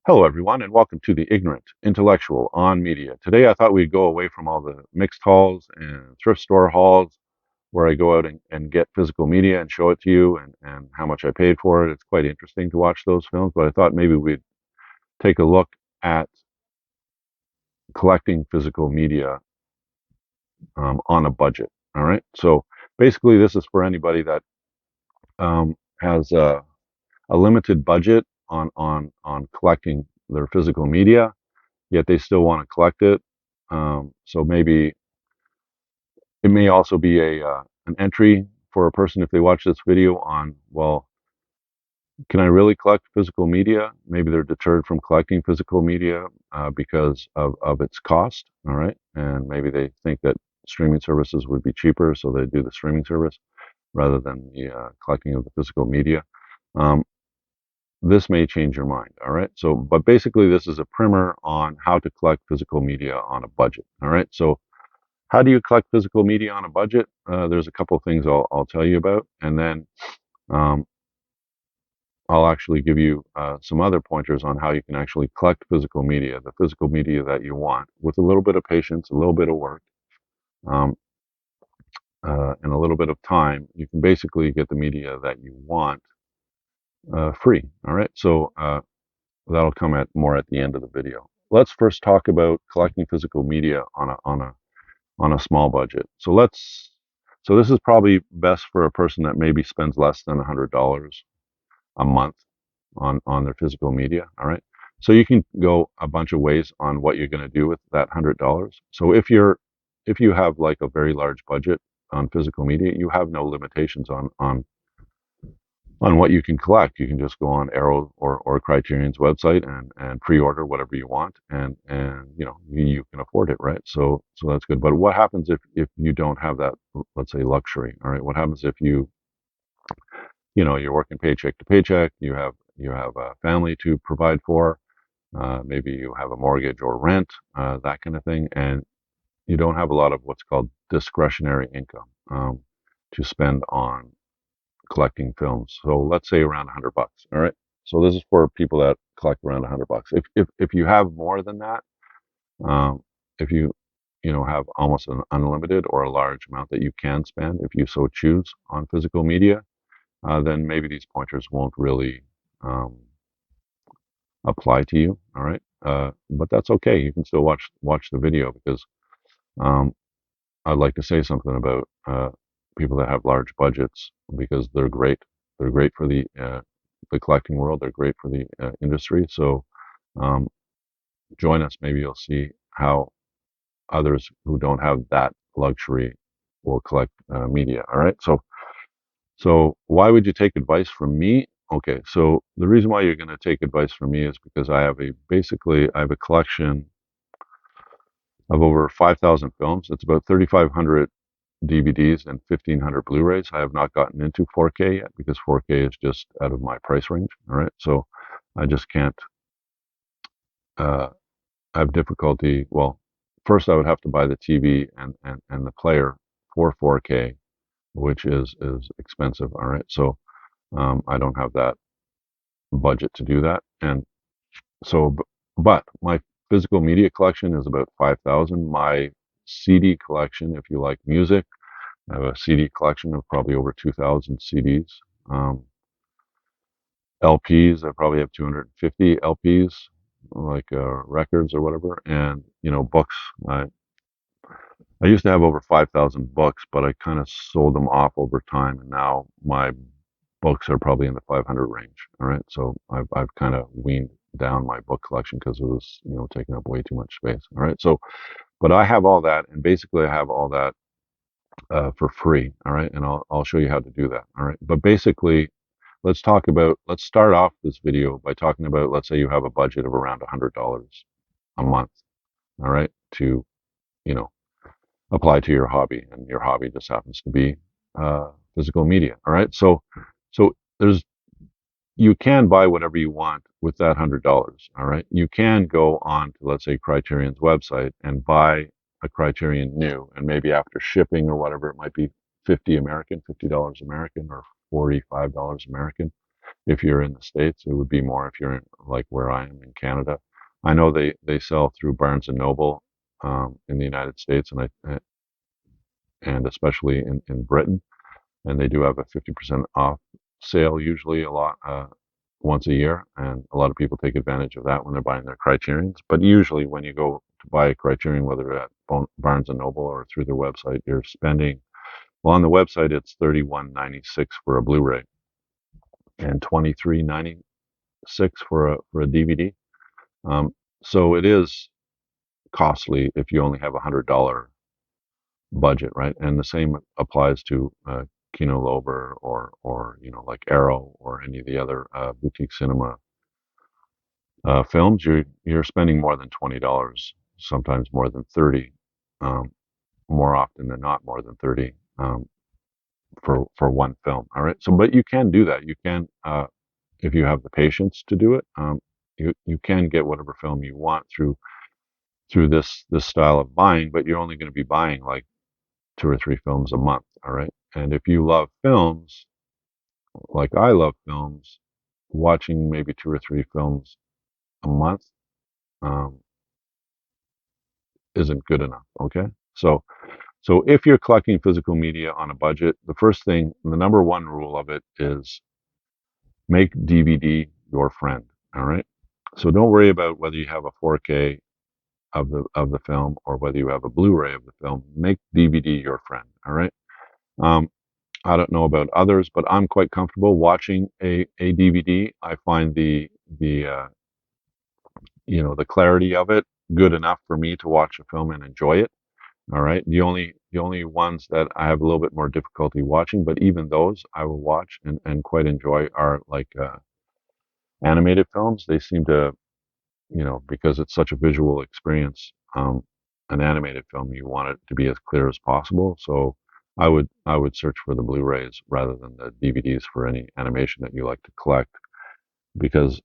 Hello, everyone, and welcome to the Ignorant Intellectual on Media. Today, I thought we'd go away from all the mixed hauls and thrift store hauls where I go out and get physical media and show it to you and how much I paid for it. It's quite interesting to watch those films, but I thought maybe we'd take a look at collecting physical media on a budget. All right. So basically, this is for anybody that has a limited budget on collecting their physical media, yet they still want to collect it. So maybe it may also be a an entry for a person if they watch this video on, well, can I really collect physical media? Maybe they're deterred from collecting physical media because of its cost. All right, and maybe they think that streaming services would be cheaper, so they do the streaming service rather than the collecting of the physical media. Um, this may change your mind. All right, so but basically, this is a primer on how to collect physical media on a budget. All right, so how do you collect physical media on a budget? There's a couple of things I'll tell you about, and then um, I'll actually give you some other pointers on how you can actually collect physical media, the physical media that you want, with a little bit of patience, a little bit of work, um, and a little bit of time. You can basically get the media that you want free. All right, so that'll come at more at the end of the video. Let's first talk about collecting physical media on a small budget. So this is probably best for a person that maybe spends less than $100 a month on their physical media. All right. So you can go a bunch of ways on what you're going to do with that $100. So if you have like a very large budget on physical media, you have no limitations on what you can collect. You can just go on Arrow or Criterion's website and pre-order whatever you want, and you can afford it, right? So that's good. But what happens if you don't have that, let's say, luxury? All right, what happens if you're working paycheck to paycheck, you have a family to provide for, maybe you have a mortgage or rent, that kind of thing, and you don't have a lot of what's called discretionary income to spend on collecting films. So let's say around $100. All right. So this is for people that collect around $100. If you have more than that, um, if you have almost an unlimited or a large amount that you can spend, if you so choose, on physical media, then maybe these pointers won't really um, apply to you. All right. But that's okay. You can still watch the video because um, I'd like to say something about people that have large budgets because they're great. They're great for the collecting world. They're great for the industry. So um, join us. Maybe you'll see how others who don't have that luxury will collect media. All right. So why would you take advice from me? Okay. So the reason why you're going to take advice from me is because I have a collection of over 5,000 films. It's about 3,500 DVDs and 1,500 Blu-rays. I have not gotten into 4K yet because 4K is just out of my price range. All right, so I just can't. Uh, have difficulty. Well, first I would have to buy the TV and the player for 4K, which is expensive. All right, so I don't have that budget to do that, and so but my physical media collection is about 5,000. My CD collection, if you like music, I have a CD collection of probably over 2,000 CDs. Um, LPs, I probably have 250 LPs, like records or whatever. And, books. I used to have over 5,000 books, but I kind of sold them off over time. And now my books are probably in the 500 range. All right. So I've kind of weaned down my book collection because it was, taking up way too much space. All right. So, but I have all that. And basically, I have all that for free. All right, and I'll show you how to do that. All right, but basically, let's start off this video by talking about, let's say you have a budget of around $100 a month. All right, to you know apply to your hobby, and your hobby just happens to be physical media. All right, so there's you can buy whatever you want with that $100. All right. You can go on to, let's say, Criterion's website and buy a Criterion new, and maybe after shipping or whatever, it might be $50 American, $50 American, or $45 American. If you're in the States, it would be more if you're in, like where I am in Canada. I know they sell through Barnes and Noble in the United States, and especially in Britain, and they do have a 50% off sale usually a lot once a year, and a lot of people take advantage of that when they're buying their Criterions. But usually, when you go to buy a Criterion, whether at Barnes and Noble or through their website, you're spending, well, on the website it's $31.96 for a Blu-ray and $23.96 for a DVD. Um, so it is costly if you only have $100 budget, right? And the same applies to Kino Lorber or like Arrow or any of the other boutique cinema films. You're spending more than $20, sometimes more than 30, um, more often than not more than 30 for one film. All right. So, but you can do that. You can if you have the patience to do it. You can get whatever film you want through this style of buying, but you're only going to be buying like two or three films a month. All right. And if you love films, like I love films, watching maybe two or three films a month um, isn't good enough. Okay. So if you're collecting physical media on a budget, the first thing, the number one rule of it is make DVD your friend. All right. So don't worry about whether you have a 4K of the film or whether you have a Blu-ray of the film. Make DVD your friend. All right. Um, I don't know about others, but I'm quite comfortable watching a DVD. I find the the clarity of it good enough for me to watch a film and enjoy it. All right. The only ones that I have a little bit more difficulty watching, but even those I will watch and quite enjoy are like animated films. They seem to, because it's such a visual experience, an animated film, you want it to be as clear as possible. So I would search for the Blu-rays rather than the DVDs for any animation that you like to collect, because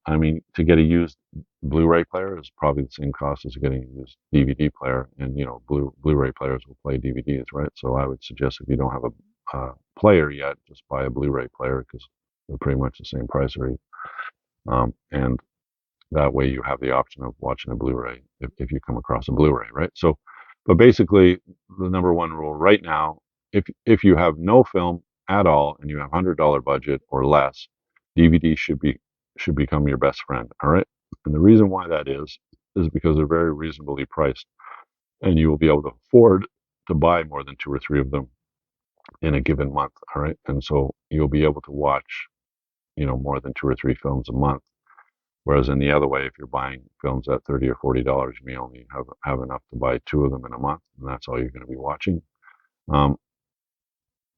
I mean, to get a used Blu-ray player is probably the same cost as getting a used DVD player, and Blu-ray players will play DVDs, right? So I would suggest if you don't have a player yet, just buy a Blu-ray player because they're pretty much the same price, or and that way you have the option of watching a Blu-ray if you come across a Blu-ray, right? So, but basically, the number one rule right now, if you have no film at all and you have $100 budget or less, DVD should become your best friend. All right, and the reason why that is because they're very reasonably priced, and you will be able to afford to buy more than two or three of them in a given month. All right, and so you'll be able to watch more than two or three films a month. Whereas in the other way, if you're buying films at $30 or $40, you may only have enough to buy two of them in a month, and that's all you're going to be watching. Um,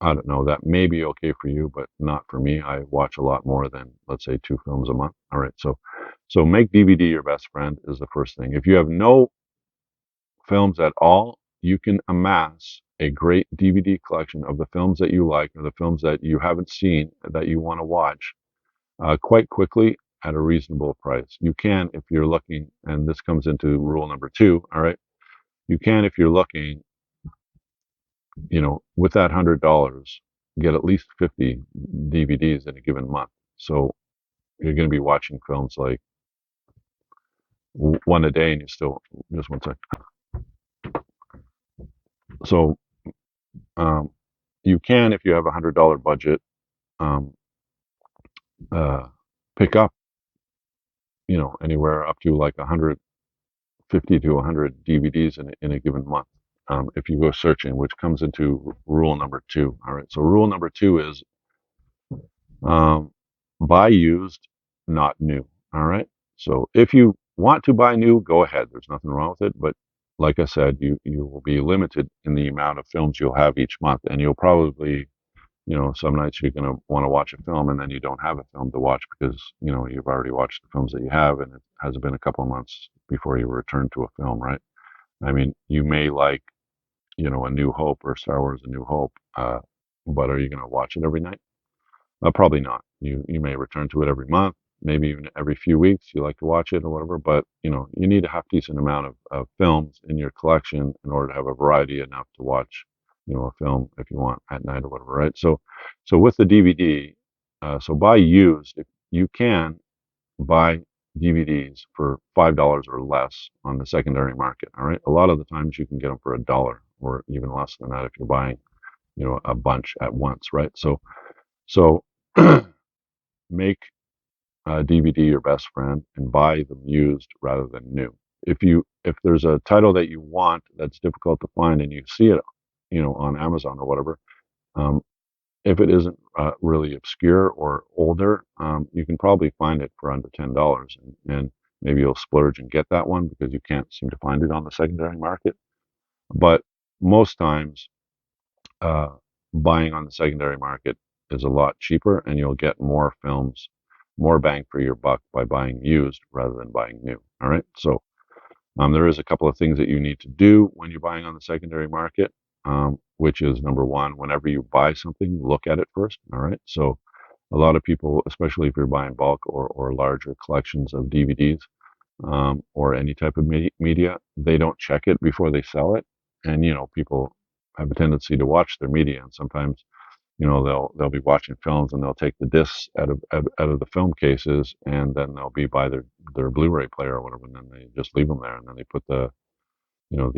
I don't know. That may be okay for you, but not for me. I watch a lot more than, let's say, two films a month. All right, so make DVD your best friend is the first thing. If you have no films at all, you can amass a great DVD collection of the films that you like or the films that you haven't seen that you want to watch quite quickly at a reasonable price. You can, if you're looking, and this comes into rule number two, all right, you can, if you're looking, with that $100, get at least 50 DVDs in a given month. So you're going to be watching films like one a day, and you still, just one sec. So um, you can, if you have $100 budget, um, uh, pick up, anywhere up to like 150 to 100 DVDs in a given month. If you go searching, which comes into rule number two. All right. So rule number two is um, buy used, not new. All right. So if you want to buy new, go ahead. There's nothing wrong with it. But like I said, you will be limited in the amount of films you'll have each month, and you'll probably, some nights you're going to want to watch a film and then you don't have a film to watch because, you've already watched the films that you have, and it hasn't been a couple of months before you return to a film, right? I mean, you may like, A New Hope or Star Wars: A New Hope, but are you going to watch it every night? Probably not. You may return to it every month, maybe even every few weeks. You like to watch it or whatever, but you need a half decent amount of films in your collection in order to have a variety enough to watch, a film if you want at night or whatever, right? So with the DVD. So buy used. If you can buy DVDs for $5 or less on the secondary market. All right. A lot of the times you can get them for $1 or even less than that if you're buying, a bunch at once. Right. So make DVD your best friend and buy them used rather than new. If there's a title that you want that's difficult to find and you see it, on Amazon or whatever, um, if it isn't really obscure or older, you can probably find it for under $10, and maybe you'll splurge and get that one because you can't seem to find it on the secondary market. But most times, uh, buying on the secondary market is a lot cheaper, and you'll get more films, more bang for your buck by buying used rather than buying new. All right. So there is a couple of things that you need to do when you're buying on the secondary market, which is number one, whenever you buy something, look at it first. All right. So a lot of people, especially if you're buying bulk or larger collections of DVDs, or any type of media, they don't check it before they sell it. And, people have a tendency to watch their media, and sometimes, they'll be watching films and they'll take the discs out of the film cases, and then they'll be by their Blu-ray player or whatever, and then they just leave them there, and then they put you know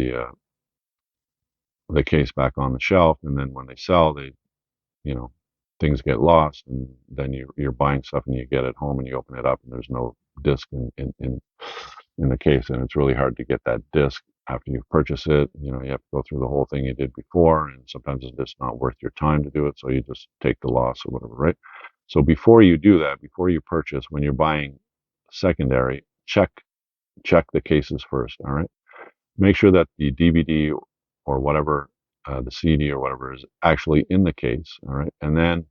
the case back on the shelf, and then when they sell, you know things get lost, and then you're buying stuff and you get it home and you open it up and there's no disc in the case, and it's really hard to get that disc after you've purchased it. You have to go through the whole thing you did before, and sometimes it's just not worth your time to do it, so you just take the loss or whatever, right? So before you do that, before you purchase, when you're buying secondary, check the cases first. All right, make sure that the DVD or whatever, the CD or whatever is actually in the case. All right, and then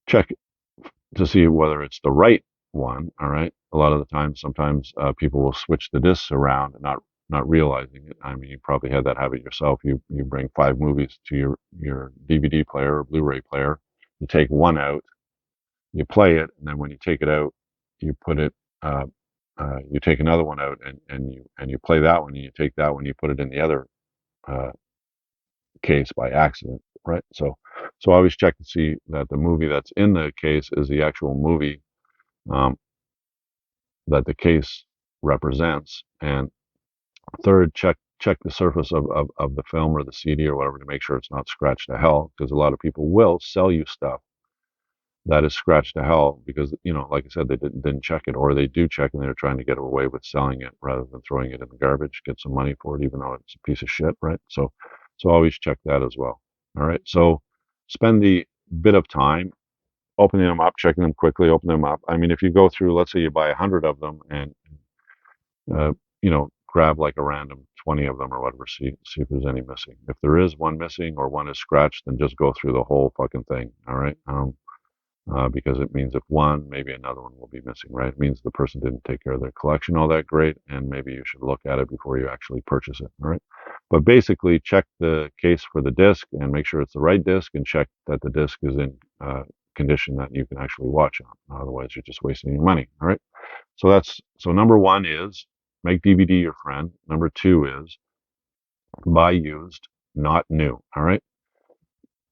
check to see whether it's the right one. All right. A lot of the time, sometimes people will switch the discs around and not realizing it. I mean, you probably had that habit yourself. You bring 5 movies to your DVD player or Blu-ray player. You take one out, you play it, and then when you take it out, you put it. You take another one out, and you play that one, and you take that one, you put it in the other uh, case by accident, right? So always check to see that the movie that's in the case is the actual movie, um, that the case represents. And third, check the surface of the film or the CD or whatever to make sure it's not scratched to hell, because a lot of people will sell you stuff that is scratched to hell because, like I said, they didn't check it, or they do check and they're trying to get away with selling it rather than throwing it in the garbage, get some money for it, even though it's a piece of shit, right? So always check that as well. All right. So spend the bit of time opening them up, checking them quickly, open them up. I mean, if you go through, let's say you buy 100 of them, and grab like a random 20 of them or whatever, see if there's any missing. If there is one missing or one is scratched, then just go through the whole fucking thing. All right. Because it means if one, maybe another one will be missing, right? It means the person didn't take care of their collection all that great, and maybe you should look at it before you actually purchase it, all right? But basically, check the case for the disc and make sure it's the right disc, and check that the disc is in condition that you can actually watch on. Otherwise, you're just wasting your money, all right? So number one is make DVD your friend. Number two is buy used, not new, all right?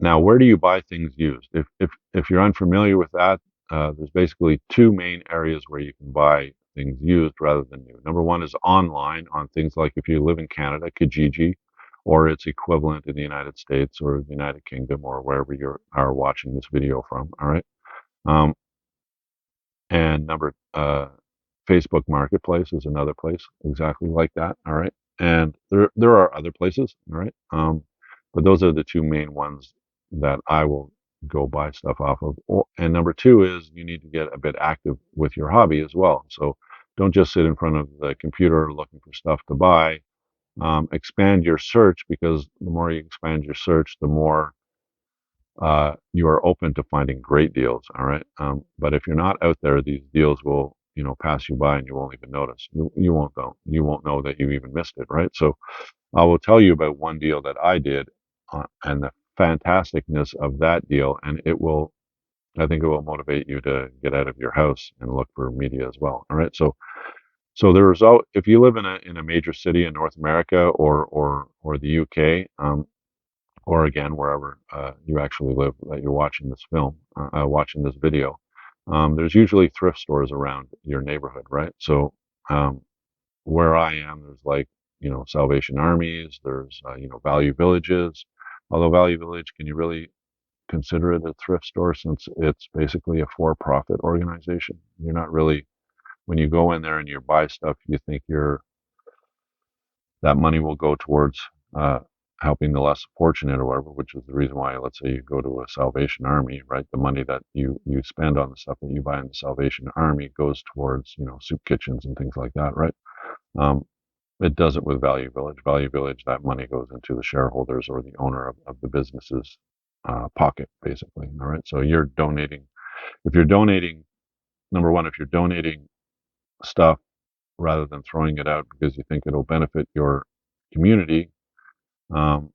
Now, where do you buy things used? If you're unfamiliar with that, there's basically two main areas where you can buy things used rather than new. Number one is online on things like, if you live in Canada, Kijiji, or its equivalent in the United States or the United Kingdom or wherever you are watching this video from. All right. Um, and Facebook Marketplace is another place exactly like that. All right. And there are other places. All right. But those are the two main ones that I will go buy stuff off of. And number two is you need to get a bit active with your hobby as well. So don't just sit in front of the computer looking for stuff to buy. Expand your search, because the more you expand your search, the more you are open to finding great deals. All right. But if you're not out there, these deals will, pass you by and you won't even notice. You won't know that you even missed it. Right. So I will tell you about one deal that I did, and the fantasticness of that deal. And I think it will motivate you to get out of your house and look for media as well. All right. So the result, if you live in a major city in North America or the UK, or again, wherever you actually live that you're watching this film, watching this video, there's usually thrift stores around your neighborhood, right? So um, where I am, there's like, Salvation Armies, there's, Value Villages. Although Value Village, can you really consider it a thrift store since it's basically a for-profit organization? You're not really, when you go in there and you buy stuff, you think that money will go towards uh, helping the less fortunate or whatever, which is the reason why, let's say you go to a Salvation Army, right? The money that you spend on the stuff that you buy in the Salvation Army goes towards, soup kitchens and things like that, right? Um, it does it with Value Village. Value Village, that money goes into the shareholders or the owner of the business's pocket, basically. All right. So you're donating. If you're donating, number one, if you're donating stuff rather than throwing it out because you think it'll benefit your community, um,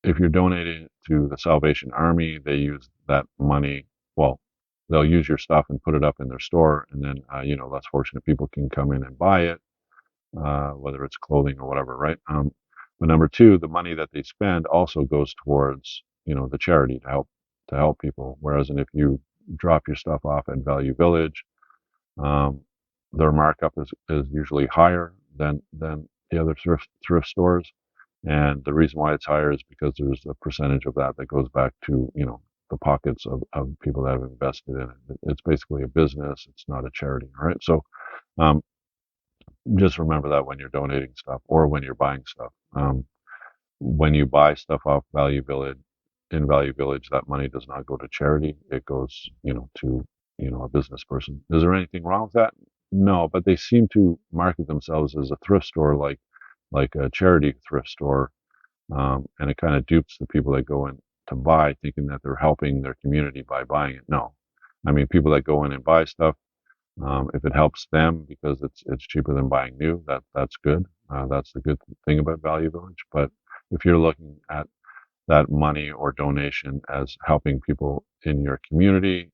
if you're donating to the Salvation Army, they use that money. Well, they'll use your stuff and put it up in their store, and then less fortunate people can come in and buy it, whether it's clothing or whatever, right? But number two, the money that they spend also goes towards the charity to help people. Whereas, and if you drop your stuff off at Value Village, um, their markup is usually higher than the other thrift stores. And the reason why it's higher is because there's a percentage of that goes back to, the pockets of people that have invested in it. It's basically a business. It's not a charity. All right. So um, just remember that when you're donating stuff or when you're buying stuff. When you buy stuff off Value Village, in Value Village, that money does not go to charity. It goes, to, a business person. Is there anything wrong with that? No, but they seem to market themselves as a thrift store, like a charity thrift store, and it kind of dupes the people that go in to buy, thinking that they're helping their community by buying it. No, I mean people that go in and buy stuff. If it helps them because it's cheaper than buying new, that's good. That's the good thing about Value Village. But if you're looking at that money or donation as helping people in your community,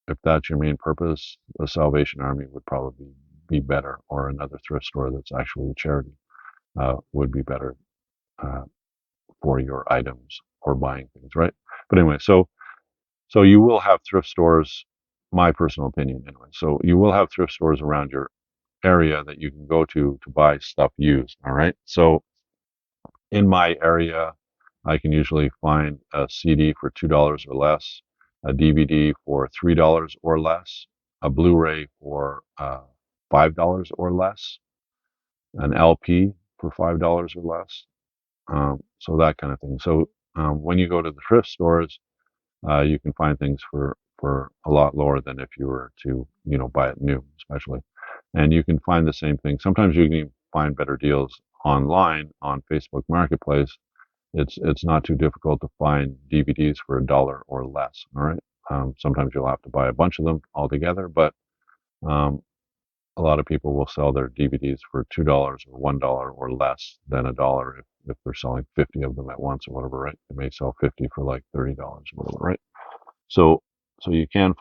if that's your main purpose, the Salvation Army would probably be better, or another thrift store that's actually a charity would be better uh, for your items or buying things, right? But anyway, so you will have thrift stores. My personal opinion, anyway. So you will have thrift stores around your area that you can go to buy stuff used. All right. So in my area, I can usually find a CD for $2 or less, a DVD for $3 or less, a Blu-ray for $5 or less, an LP for $5 or less. So that kind of thing. So when you go to the thrift stores, you can find things for a lot lower than if you were to buy it new, especially. And you can find the same thing. Sometimes you can even find better deals online on Facebook Marketplace. It's not too difficult to find DVDs for $1 or less. All right. Sometimes you'll have to buy a bunch of them all together, but um, a lot of people will sell their DVDs for $2 or $1 or less than $1 if they're selling 50 of them at once or whatever, right? They may sell 50 for like $30 or whatever, right? So so you can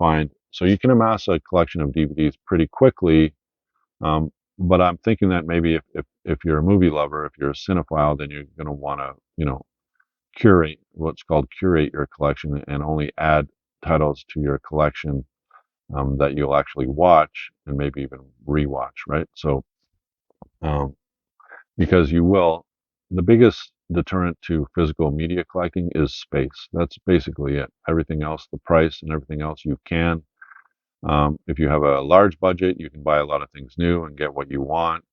amass a collection of DVDs pretty quickly. But I'm thinking that maybe if you're a movie lover, if you're a cinephile, then you're going to want to, curate what's called curate your collection and only add titles to your collection that you'll actually watch and maybe even rewatch, right? So, um, because the biggest deterrent to physical media collecting is space. That's basically it. Everything else, the price and everything else you can. If you have a large budget, you can buy a lot of things new and get what you want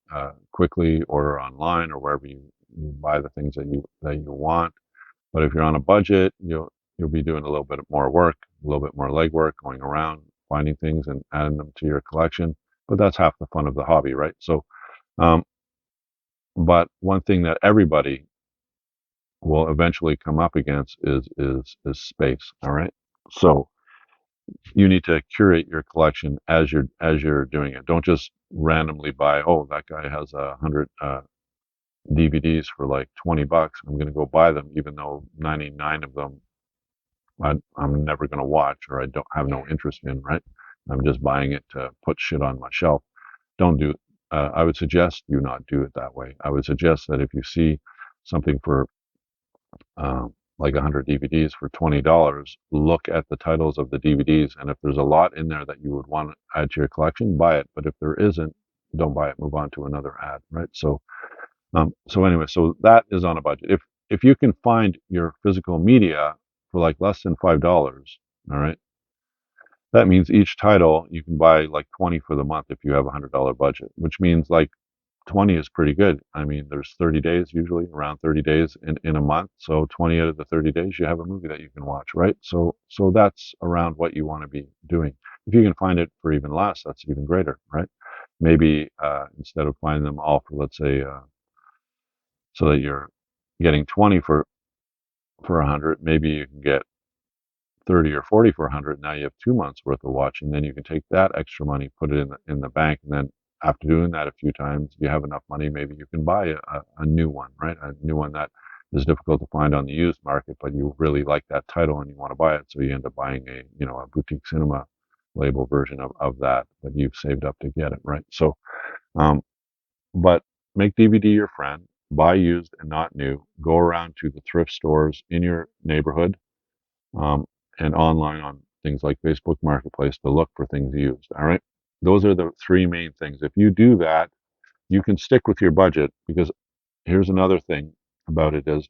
quickly, order online or wherever you buy the things that you want. But if you're on a budget, you'll be doing a little bit more work, a little bit more legwork, going around, finding things and adding them to your collection. But that's half the fun of the hobby, right? So, um, but one thing that everybody will eventually come up against is space. All right. So you need to curate your collection as you're doing it. Don't just randomly buy. Oh, that guy has 100 DVDs for like $20. I'm going to go buy them, even though 99 of them I'm never going to watch or I don't have no interest in. Right? I'm just buying it to put shit on my shelf. Don't do. I would suggest you not do it that way. I would suggest that if you see something for like 100 DVDs for $20, look at the titles of the DVDs, and if there's a lot in there that you would want to add to your collection, buy it. But if there isn't, don't buy it. Move on to another ad, right? So anyway, so that is on a budget. If you can find your physical media for like less than $5, all right, that means each title you can buy like 20 for the month if you have $100 budget, which means like 20 is pretty good. I mean, there's 30 days usually, around 30 days in a month. So 20 out of the 30 days, you have a movie that you can watch, right? So that's around what you want to be doing. If you can find it for even less, that's even greater, right? Maybe instead of finding them all for, let's say, so that you're getting 20 for 100, maybe you can get 30 or 40 for 100. Now you have 2 months worth of watching. Then you can take that extra money, put it in the bank, and then after doing that a few times, you have enough money. Maybe you can buy a new one, right? A new one that is difficult to find on the used market, but you really like that title and you want to buy it. So you end up buying a boutique cinema label version of that you've saved up to get it, right? So, um, but make DVD your friend. Buy used and not new. Go around to the thrift stores in your neighborhood, um, and online on things like Facebook Marketplace to look for things used. All right. Those are the three main things. If you do that, you can stick with your budget, because here's another thing about it is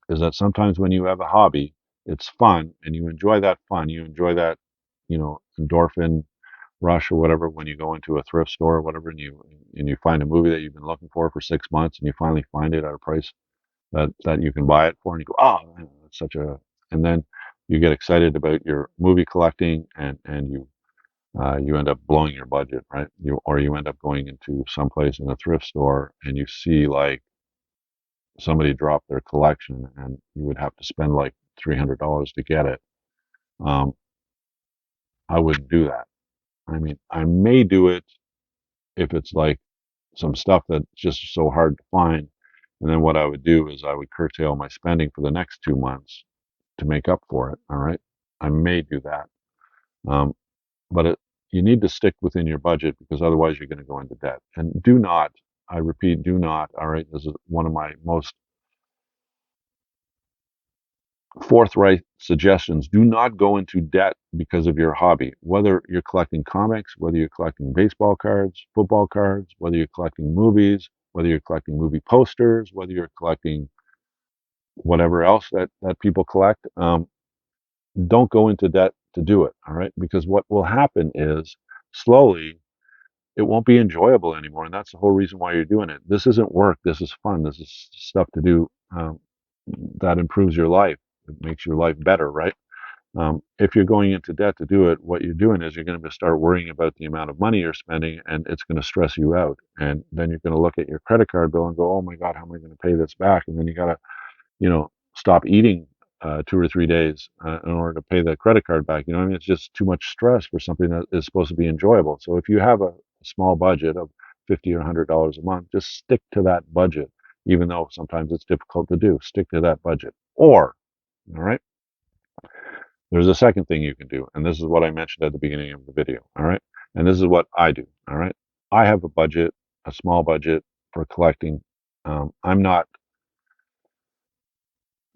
that sometimes when you have a hobby, it's fun and you enjoy that fun. You enjoy that, endorphin rush or whatever when you go into a thrift store or whatever, and you find a movie that you've been looking for 6 months and you finally find it at a price that you can buy it for, and you go, oh, man, that's such a, and then you get excited about your movie collecting, and you end up blowing your budget, right? You end up going into someplace in a thrift store and you see like somebody drop their collection and you would have to spend like $300 to get it. Um, I wouldn't do that. I mean, I may do it if it's like some stuff that's just so hard to find. And then what I would do is I would curtail my spending for the next 2 months to make up for it. All right. I may do that. Um, but you need to stick within your budget, because otherwise you're going to go into debt. And do not, I repeat, do not. All right. This is one of my most forthright suggestions. Do not go into debt because of your hobby, whether you're collecting comics, whether you're collecting baseball cards, football cards, whether you're collecting movies, whether you're collecting movie posters, whether you're collecting whatever else that people collect. Don't go into debt to do it. All right. Because what will happen is slowly it won't be enjoyable anymore. And that's the whole reason why you're doing it. This isn't work. This is fun. This is stuff to do, that improves your life. It makes your life better, right? If you're going into debt to do it, what you're doing is you're going to start worrying about the amount of money you're spending, and it's going to stress you out. And then you're going to look at your credit card bill and go, oh my God, how am I going to pay this back? And then you got to, stop eating 2 or 3 days in order to pay the credit card back. You know what I mean? It's just too much stress for something that is supposed to be enjoyable. So if you have a small budget of 50 or $100 a month, just stick to that budget, even though sometimes it's difficult to do. Stick to that budget. Or, all right, there's a second thing you can do, and this is what I mentioned at the beginning of the video. All right, and this is what I do. All right, I have a budget, a small budget for collecting. I'm not,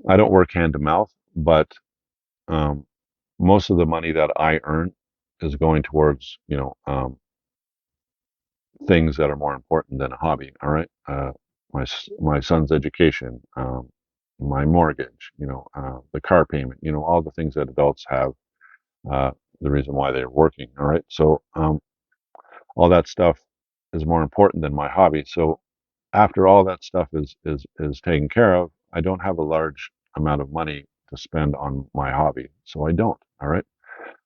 I don't work hand to mouth, but um, most of the money that I earn is going towards, things that are more important than a hobby. All right, my son's education, my mortgage, the car payment, all the things that adults have. Uh, the reason why they're working. All right, so all that stuff is more important than my hobby. So after all that stuff is taken care of, I don't have a large amount of money to spend on my hobby. So I don't. All right.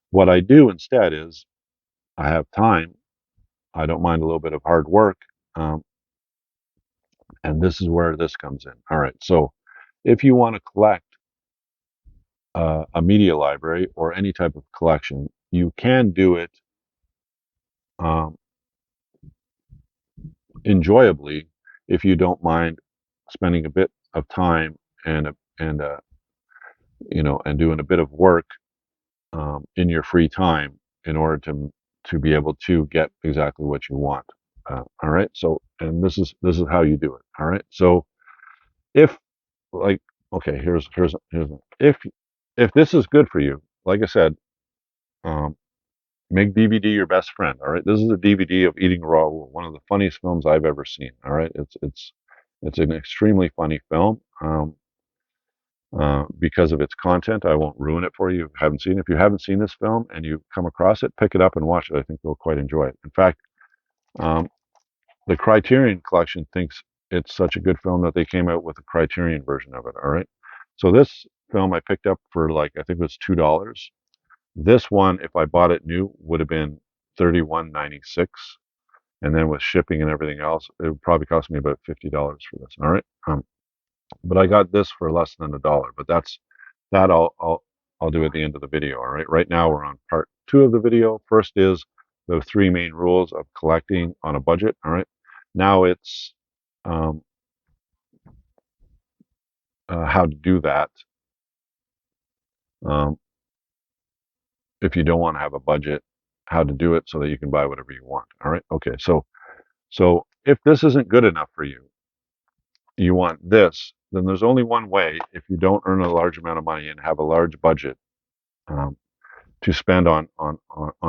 What I do instead is I have time. I don't mind a little bit of hard work. Um, and this is where this comes in. All right. So if you want to collect a media library or any type of collection, you can do it um, enjoyably if you don't mind spending a bit of time and and doing a bit of work in your free time in order to be able to get exactly what you want. All right. So, and this is how you do it. All right. So if like, okay, here's if this is good for you, like I said, um, make DVD your best friend. All right. This is a DVD of Eating Raw, one of the funniest films I've ever seen. All right. It's an extremely funny film. Because of its content, I won't ruin it for you if you haven't seen it. If you haven't seen this film and you come across it, pick it up and watch it. I think you'll quite enjoy it. In fact, um, the Criterion Collection thinks it's such a good film that they came out with a Criterion version of it. All right. So this film I picked up for like, I think it was $2. This one, if I bought it new, would have been 31.96, and then with shipping and everything else, it would probably cost me about $50 for this. All right. But I got this for less than $1. But that I'll do at the end of the video. All right. Right now we're on part two of the video. First is the three main rules of collecting on a budget. All right. Now it's um, how to do that um, if you don't want to have a budget. How to do it so that you can buy whatever you want. All right. Okay. So if this isn't good enough for you, you want this, then there's only one way if you don't earn a large amount of money and have a large budget um, to spend on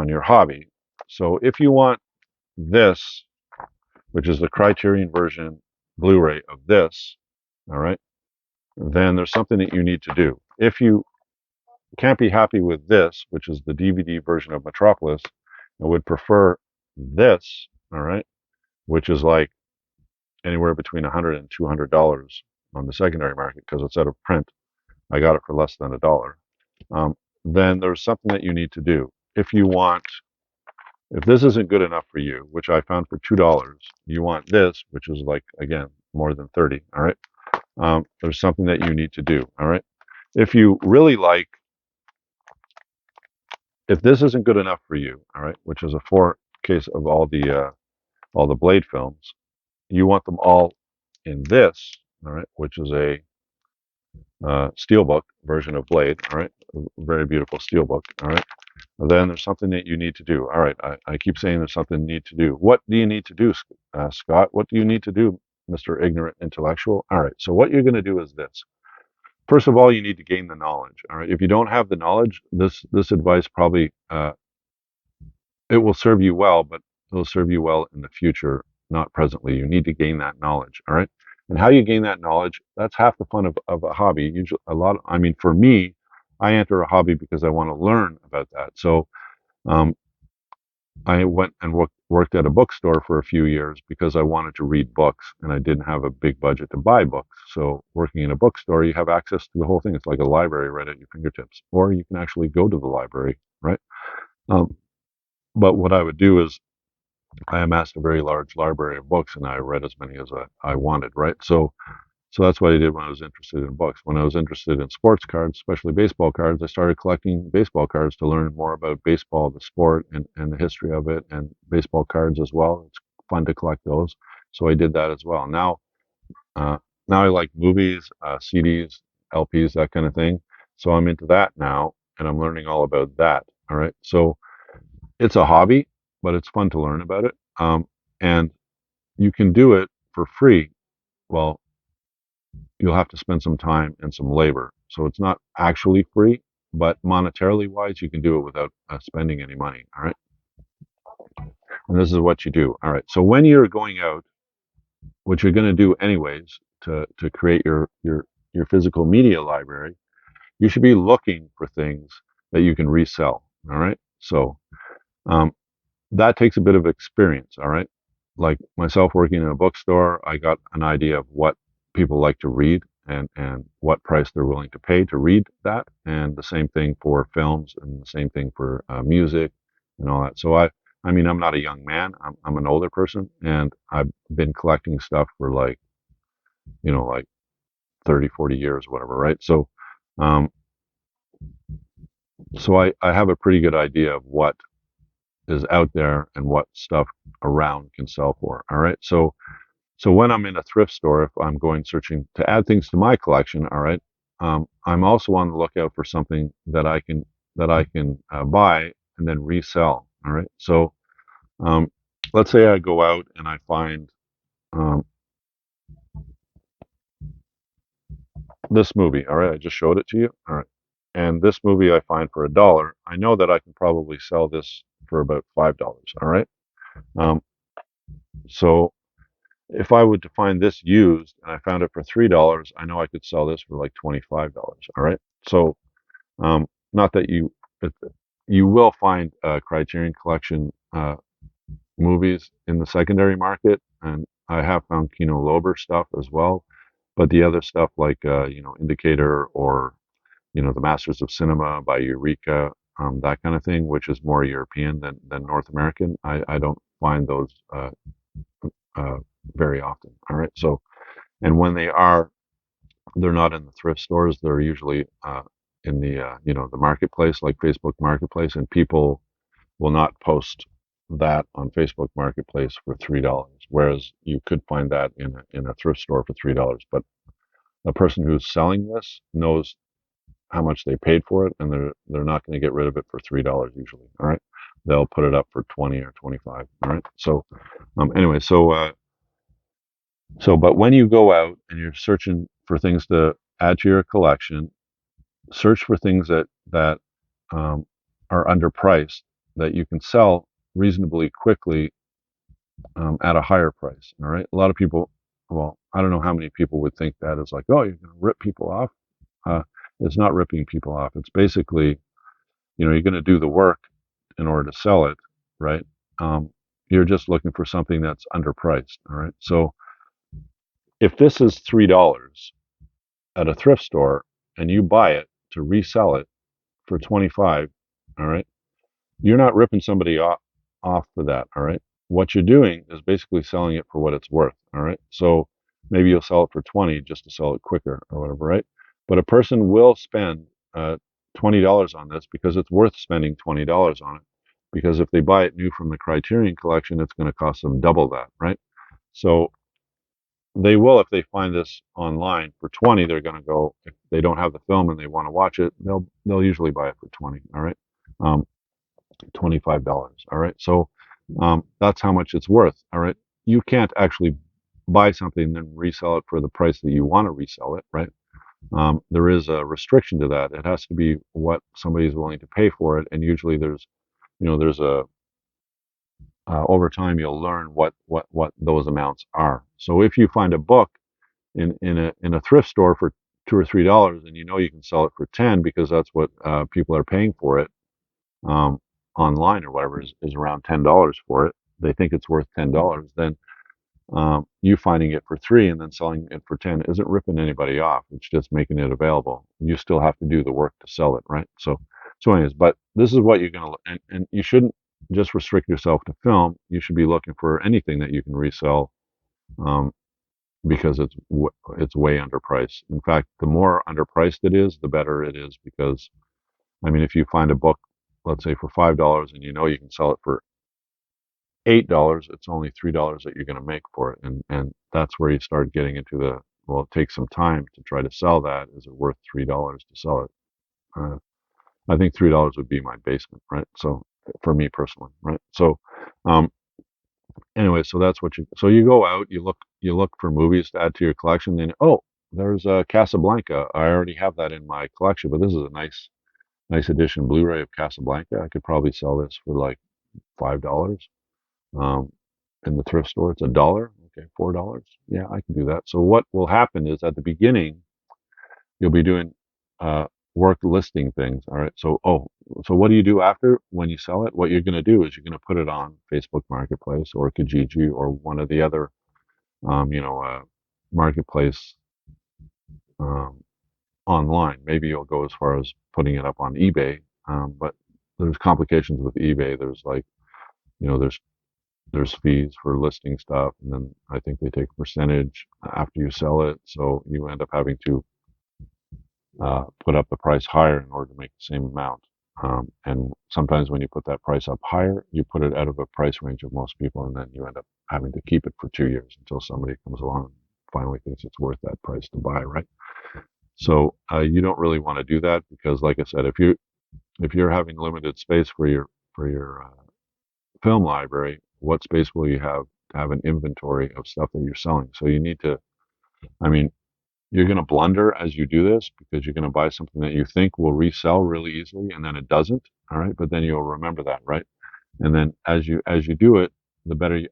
your hobby. So if you want this, which is the Criterion version Blu-ray of this, all right, then there's something that you need to do. If you can't be happy with this, which is the DVD version of Metropolis, and would prefer this, all right, which is like anywhere between $100 and $200 on the secondary market because it's out of print. I got it for less than $1. Um, then there's something that you need to do. If this isn't good enough for you, which I found for $2, you want this, which is like again more than 30. All right. There's something that you need to do. All right. If you really like, if this isn't good enough for you, all right, which is a four case of all the Blade films, you want them all in this, all right, which is a steelbook version of Blade, all right, a very beautiful steelbook, all right. Then there's something that you need to do. All right, I keep saying there's something you need to do. What do you need to do, Scott? What do you need to do, Mr. Ignorant Intellectual? All right, so what you're going to do is this. First of all, you need to gain the knowledge. All right, if you don't have the knowledge, this advice probably it will serve you well, but it'll serve you well in the future, not presently. You need to gain that knowledge. All right, and how you gain that knowledge, that's half the fun of a hobby. Usually, I mean, for me, I enter a hobby because I want to learn about that. So um, I went and worked at a bookstore for a few years because I wanted to read books and I didn't have a big budget to buy books. So working in a bookstore, you have access to the whole thing. It's like a library right at your fingertips, or you can actually go to the library, right? Um, but what I would do is I amassed a very large library of books and I read as many as I wanted, right? So that's what I did when I was interested in books. When I was interested in sports cards, especially baseball cards, I started collecting baseball cards to learn more about baseball, the sport, and the history of it, and baseball cards as well. It's fun to collect those. So I did that as well. Uh, now I like movies, CDs, LPs, that kind of thing. So I'm into that now, and I'm learning all about that. All right. So it's a hobby, but it's fun to learn about it. And you can do it for free. Well, you'll have to spend some time and some labor. So it's not actually free, but monetarily wise, you can do it without spending any money. All right. And this is what you do. All right. So when you're going out, what you're going to do anyways to create your physical media library, you should be looking for things that you can resell. All right. So um, that takes a bit of experience. All right. Like myself working in a bookstore, I got an idea of what people like to read and what price they're willing to pay to read that. And the same thing for films and the same thing for music and all that. So I mean, I'm not a young man. I'm an older person and I've been collecting stuff for like, like 30, 40 years, whatever. Right. Um, so I have a pretty good idea of what is out there and what stuff around can sell for. All right. So when I'm in a thrift store, if I'm going searching to add things to my collection, all right, I'm also on the lookout for something that I can buy and then resell. All right. So um, let's say I go out and I find um, this movie. All right, I just showed it to you. All right, and this movie I find for $1. I know that I can probably sell this for about $5. All right, um, so if I would to find this used and I found it for $3, I know I could sell this for like $25. All right, so not that it, you will find Criterion Collection movies in the secondary market, and I have found Kino Lorber stuff as well. But the other stuff like Indicator or the Masters of Cinema by Eureka, that kind of thing, which is more European than North American, I don't find those uh, very often. All right, so and when they are, they're not in the thrift stores. They're usually in the the marketplace, like Facebook Marketplace, and people will not post that on Facebook Marketplace for $3, whereas you could find that in a thrift store for $3. But a person who's selling this knows how much they paid for it, and they're not going to get rid of it for $3 usually. All right, they'll put it up for 20 or 25. All right, so anyway, but when you go out and you're searching for things to add to your collection, search for things that um, are underpriced that you can sell reasonably quickly at a higher price. All right. A lot of people, well, I don't know how many people would think that is like, oh, you're going to rip people off. Uh, it's not ripping people off. It's basically, you're going to do the work in order to sell it, right? Um, you're just looking for something that's underpriced. All right. So if this is $3 at a thrift store and you buy it to resell it for 25, all right, you're not ripping somebody off for that. All right. What you're doing is basically selling it for what it's worth. All right. So maybe you'll sell it for 20 just to sell it quicker or whatever. Right. But a person will spend $20 on this because it's worth spending $20 on it. Because if they buy it new from the Criterion Collection, it's going to cost them double that. Right. So they will, if they find this online for 20, they're going to go, if they don't have the film and they want to watch it, they'll usually buy it for 20. All right. Um, $25. All right. So that's how much it's worth. All right. You can't actually buy something and then resell it for the price that you want to resell it. Right. There is a restriction to that. It has to be what somebody is willing to pay for it. And usually there's a, over time, you'll learn what those amounts are. So if you find a book in a thrift store for $2 or $3 and you can sell it for 10 because that's what people are paying for it, um, online or whatever is around $10 for it. They think it's worth $10. Then you finding it for 3 and then selling it for 10 isn't ripping anybody off. It's just making it available. You still have to do the work to sell it, right? So anyways, but this is what you're gonna and you shouldn't just restrict yourself to film. You should be looking for anything that you can resell um, because it's way underpriced. In fact, the more underpriced it is, the better it is because I mean, if you find a book, let's say for $5, and you can sell it for $8, it's only $3 that you're going to make for it, and that's where you start getting into the well, it takes some time to try to sell that. Is it worth $3 to sell it? Uh, I think $3 would be my basement, right? So for me personally, right? So um, anyway, so that's what you go out, you look for movies to add to your collection. Then there's Casablanca. I already have that in my collection, but this is a nice edition Blu-ray of Casablanca. I could probably sell this for like $5. Um, in the thrift store, it's $1. Okay, $4. Yeah, I can do that. So what will happen is at the beginning, you'll be doing uh, work listing things. All right. So what do you do after when you sell it? What you're going to do is you're going to put it on Facebook Marketplace or Kijiji or one of the other, marketplace um, online. Maybe you'll go as far as putting it up on eBay, but there's complications with eBay. There's like, there's fees for listing stuff, and then I think they take a percentage after you sell it. So you end up having to put up the price higher in order to make the same amount. And sometimes when you put that price up higher, you put it out of a price range of most people, and then you end up having to keep it for 2 years until somebody comes along and finally thinks it's worth that price to buy, right? So you don't really want to do that because, like I said, if you're having limited space for your film library, what space will you have to have an inventory of stuff that you're selling? So you need to, I mean, you're going to blunder as you do this because you're going to buy something that you think will resell really easily and then it doesn't. All right. But then you'll remember that, right? And then as you do it, the better you,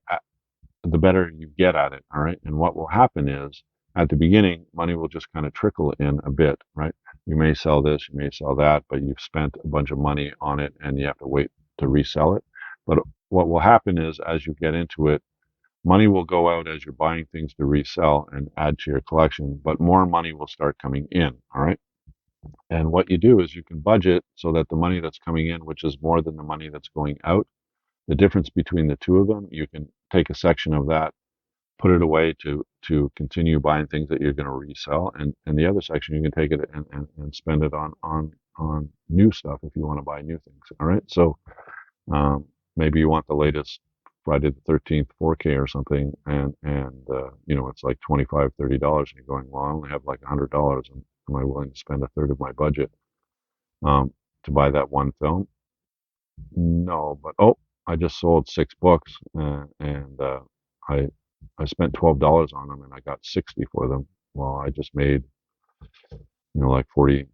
the better you get at it. All right. And what will happen is at the beginning, money will just kind of trickle in a bit, right? You may sell this, you may sell that, but you've spent a bunch of money on it and you have to wait to resell it. But what will happen is as you get into it, money will go out as you're buying things to resell and add to your collection, but more money will start coming in. All right. And what you do is you can budget so that the money that's coming in, which is more than the money that's going out, the difference between the two of them, you can take a section of that, put it away to continue buying things that you're going to resell, and the other section you can take it and spend it on new stuff if you want to buy new things. All right, so maybe you want the latest Friday the 13th 4K or something, and it's like $25-$30, and you're going, well, I only have like $100, and am I willing to spend a third of my budget to buy that one film? No, but I just sold 6 books, and I I spent $12 on them, and I got 60 for them. Well, I just made like 40,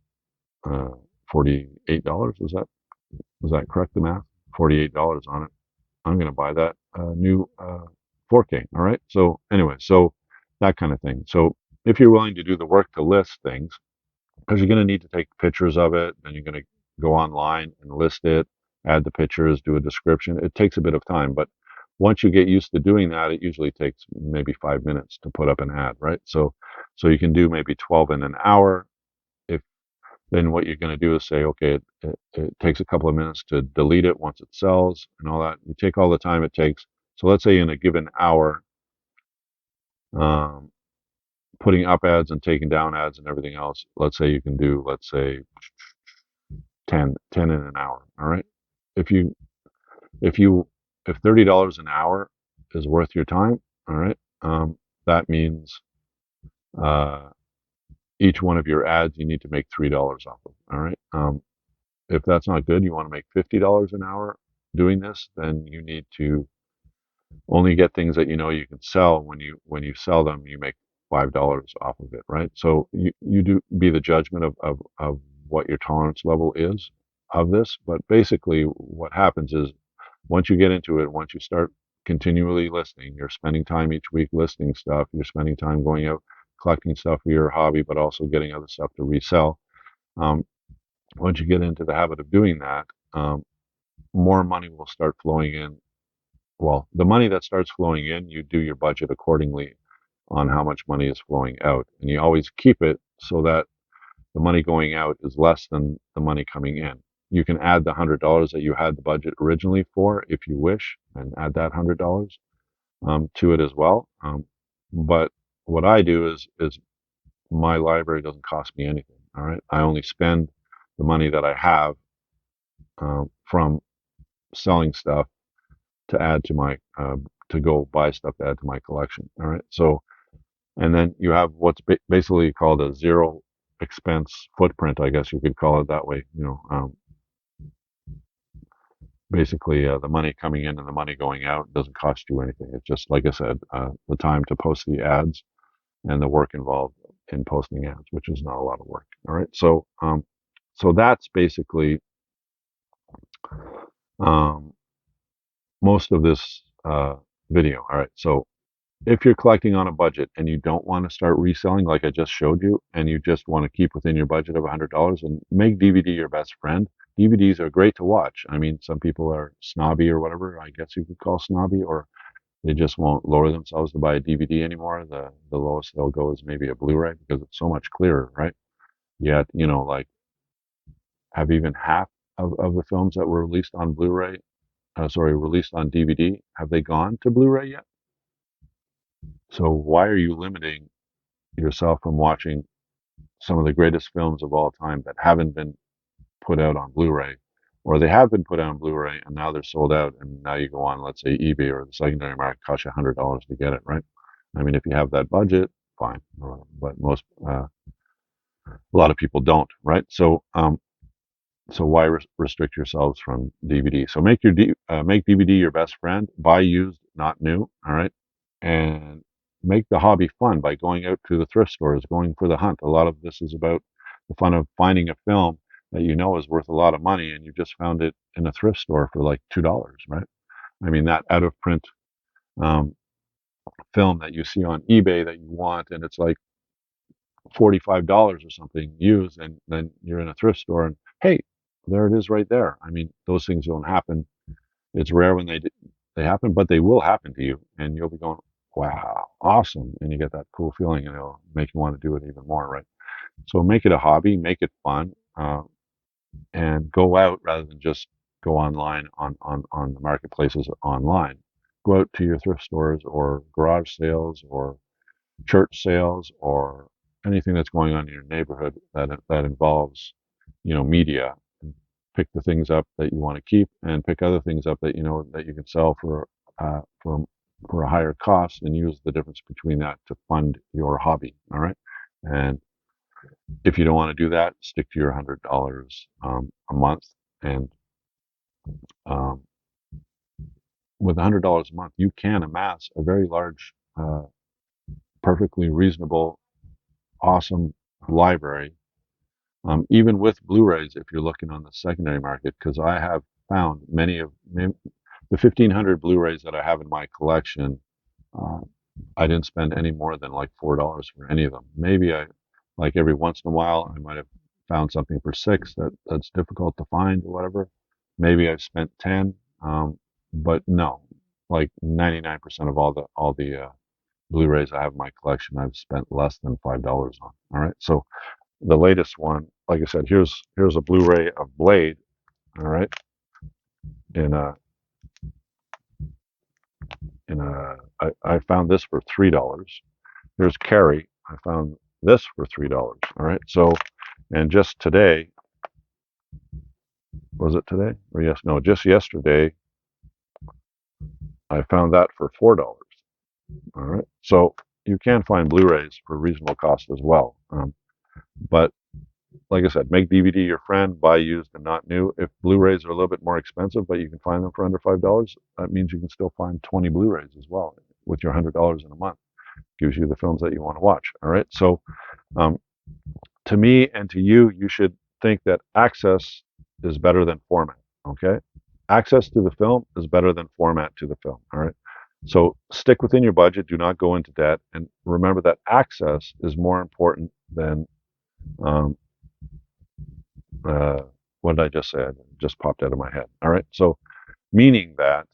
$48. Was that correct? The math? $48 on it. I'm going to buy that new 4K. All right. So anyway, so that kind of thing. So if you're willing to do the work to list things, because you're going to need to take pictures of it, and you're going to go online and list it, add the pictures, do a description. It takes a bit of time, but once you get used to doing that, it usually takes maybe 5 minutes to put up an ad, right? So you can do maybe 12 in an hour. If then what you're going to do is say, okay, it takes a couple of minutes to delete it once it sells and all that. You take all the time it takes. So let's say in a given hour, um, putting up ads and taking down ads and everything else, let's say you can do, let's say 10 in an hour. All right. If you, if you, if $30 an hour is worth your time, all right, that means, uh, each one of your ads, you need to make $3 off of. All right. If that's not good, you want to make $50 an hour doing this, then you need to only get things that you can sell. When you sell them, you make $5 off of it, right? So you do be the judgment of what your tolerance level is of this. But basically what happens is once you get into it, once you start continually listing, you're spending time each week listing stuff, you're spending time going out collecting stuff for your hobby, but also getting other stuff to resell. Um, Once you get into the habit of doing that, more money will start flowing in. Well, the money that starts flowing in, you do your budget accordingly on how much money is flowing out. And you always keep it so that the money going out is less than the money coming in. You can add the $100 that you had the budget originally for if you wish, and add that $100 to it as well. But what I do is my library doesn't cost me anything. All right. I only spend the money that I have from selling stuff to add to my to go buy stuff to add to my collection. All right. So and then you have what's basically called a zero expense footprint. I guess you could call it that way. Basically the money coming in and the money going out doesn't cost you anything. It's just like I said, the time to post the ads and the work involved in posting ads, which is not a lot of work. All right. So that's basically um, most of this video. All right. So if you're collecting on a budget and you don't want to start reselling like I just showed you, and you just want to keep within your budget of $100, and make DVD your best friend. DVDs are great to watch. I mean, some people are snobby or whatever, I guess you could call snobby, or they just won't lower themselves to buy a DVD anymore. The lowest they'll go is maybe a Blu-ray because it's so much clearer, right? Yet, like have even half of the films that were released on Blu-ray, released on DVD, have they gone to Blu-ray yet? So why are you limiting yourself from watching some of the greatest films of all time that haven't been put out on Blu-ray, or they have been put out on Blu-ray and now they're sold out, and now you go on, let's say eBay or the secondary market, costs you $100 to get it, right? I mean, if you have that budget, fine, but most a lot of people don't, right? So So why restrict yourselves from DVD? So make DVD your best friend. Buy used, not new. All right, and make the hobby fun by going out to the thrift stores, going for the hunt. A lot of this is about the fun of finding a film that you know is worth a lot of money, and you just found it in a thrift store for like $2, right? I mean that out of print um, film that you see on eBay that you want, and it's like $45 or something used, and then you're in a thrift store and hey, there it is right there. I mean, those things don't happen. It's rare when they happen, but they will happen to you, and you'll be going, "Wow, awesome!" And you get that cool feeling, and it'll make you want to do it even more, right? So make it a hobby, make it fun, and go out rather than just go online on the marketplaces online. Go out to your thrift stores or garage sales or church sales or anything that's going on in your neighborhood that involves, media. Pick the things up that you want to keep, and pick other things up that you know that you can sell uh, for for a higher cost, and use the difference between that to fund your hobby. All right, and if you don't want to do that, stick to your $100 a month, and um, with $100 a month, you can amass a very large, perfectly reasonable, awesome library. Even with Blu-rays, if you're looking on the secondary market, because I have found many of the 1,500 Blu-rays that I have in my collection, uh, I didn't spend any more than like $4 for any of them. Maybe like every once in a while, I might have found something for six that's difficult to find or whatever. Maybe I've spent 10, but no, like 99% of all the Blu-rays I have in my collection, I've spent less than $5 on. All right, so the latest one, like I said, here's a Blu-ray of Blade. All right, in a I found this for $3. Here's Carrie. I found this for $3. All right, so and just today, was it today? Or yes, no, just yesterday, I found that for $4. All right, so you can find Blu-rays for reasonable cost as well. But like I said, make DVD your friend, buy used and not new. If Blu-rays are a little bit more expensive, but you can find them for under $5, that means you can still find 20 Blu-rays as well with your $100 in a month. Gives you the films that you want to watch. All right. So um, to me and to you, you should think that access is better than format. Okay. Access to the film is better than format to the film. All right. So stick within your budget. Do not go into debt. And remember that access is more important than um, uh, what did I just say? It just popped out of my head. All right. So, meaning that